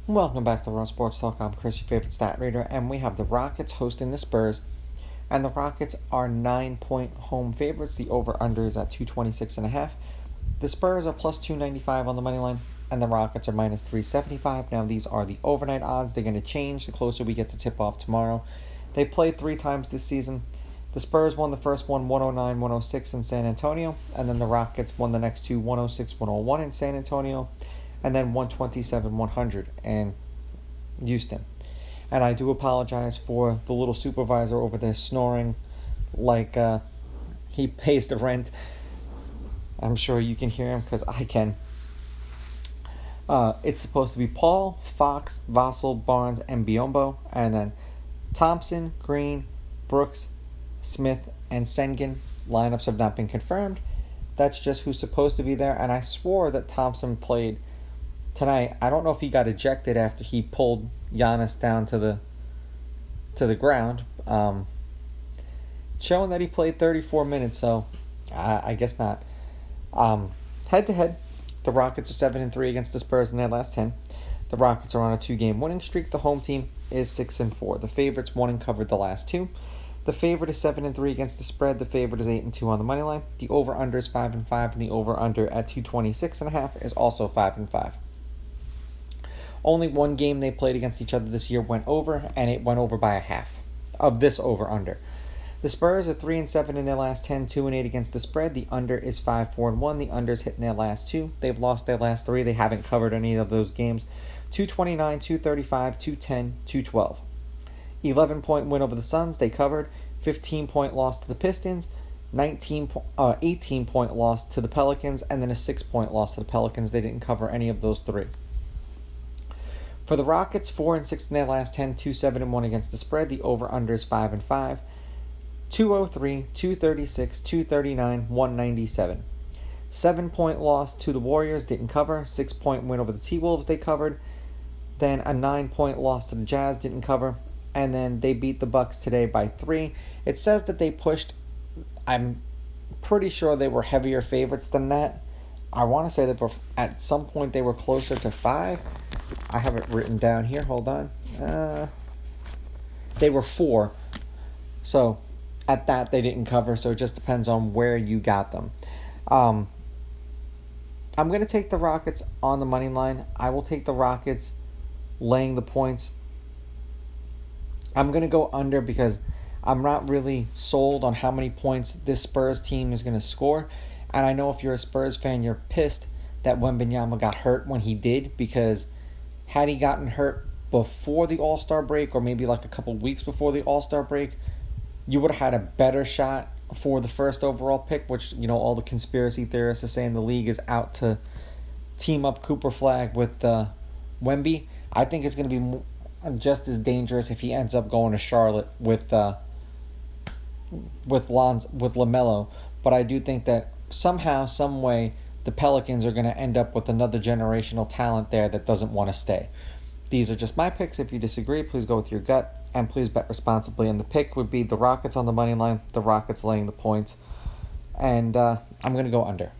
Welcome back to Raw Sports Talk. I'm Chris, your favorite stat reader, and we have the Rockets hosting the Spurs. And the Rockets are 9-point home favorites. The over-under is at 226.5. The Spurs are plus 295 on the money line, and the Rockets are minus 375. Now, these are the overnight odds. They're going to change the closer we get to tip-off tomorrow. They played 3 times this season. The Spurs won the first one 109-106 in San Antonio, and then the Rockets won the next two 106-101 in San Antonio, and then 127-100 in Houston. And I do apologize for the little supervisor over there snoring like he pays the rent. I'm sure you can hear him because I can. It's supposed to be Paul, Fox, Vassell, Barnes, and Biombo, and then Thompson, Green, Brooks, Smith, and Sengun. Lineups have not been confirmed. That's just who's supposed to be there, and I swore that Thompson played tonight. I don't know if he got ejected after he pulled Giannis down to the ground. Showing that he played 34 minutes, so I guess not. Head to head, the Rockets are 7-3 against the Spurs in their last 10. The Rockets are on a 2-game winning streak. The home team is 6-4. The favorites won and covered the last 2. The favorite is 7-3 against the spread. The favorite is 8-2 on the money line. The over/under is 5-5, and the over/under at 226.5 is also 5-5. Only one game they played against each other this year went over, and it went over by a half of this over/under. The Spurs are 3-7 in their last 10, 2-8 against the spread. The under is 5-4-1. The under's hitting their last 2. They've lost their last 3. They haven't covered any of those games. 229, 235, 210, 212. 11-point win over the Suns. They covered. 15-point loss to the Pistons. 18-point loss to the Pelicans, and then a 6-point loss to the Pelicans. They didn't cover any of those 3. For the Rockets, 4-6 in their last 10, 2-7-1 against the spread. The over/under is 5-5. 203, 236, 239, 197. 7-point loss to the Warriors, didn't cover. 6-point win over the T-Wolves, they covered. Then a 9-point loss to the Jazz, didn't cover. And then they beat the Bucks today by 3. It says that they pushed. I'm pretty sure they were heavier favorites than that. I want to say that at some point they were closer to 5. I have it written down here. Hold on. They were 4. So at that, they didn't cover. So it just depends on where you got them. I'm going to take the Rockets on the money line. I will take the Rockets laying the points. I'm going to go under because I'm not really sold on how many points this Spurs team is going to score. And I know if you're a Spurs fan, you're pissed that Wembanyama got hurt when he did, because had he gotten hurt before the All-Star break, or maybe like a couple weeks before the All-Star break, you would have had a better shot for the first overall pick, which, you know, all the conspiracy theorists are saying the league is out to team up Cooper Flag with Wemby. I think it's going to be just as dangerous if he ends up going to Charlotte with LaMelo. But I do think that somehow, some way, the Pelicans are going to end up with another generational talent there that doesn't want to stay. These are just my picks. If you disagree, please go with your gut, and please bet responsibly. And the pick would be the Rockets on the money line, the Rockets laying the points, and I'm going to go under.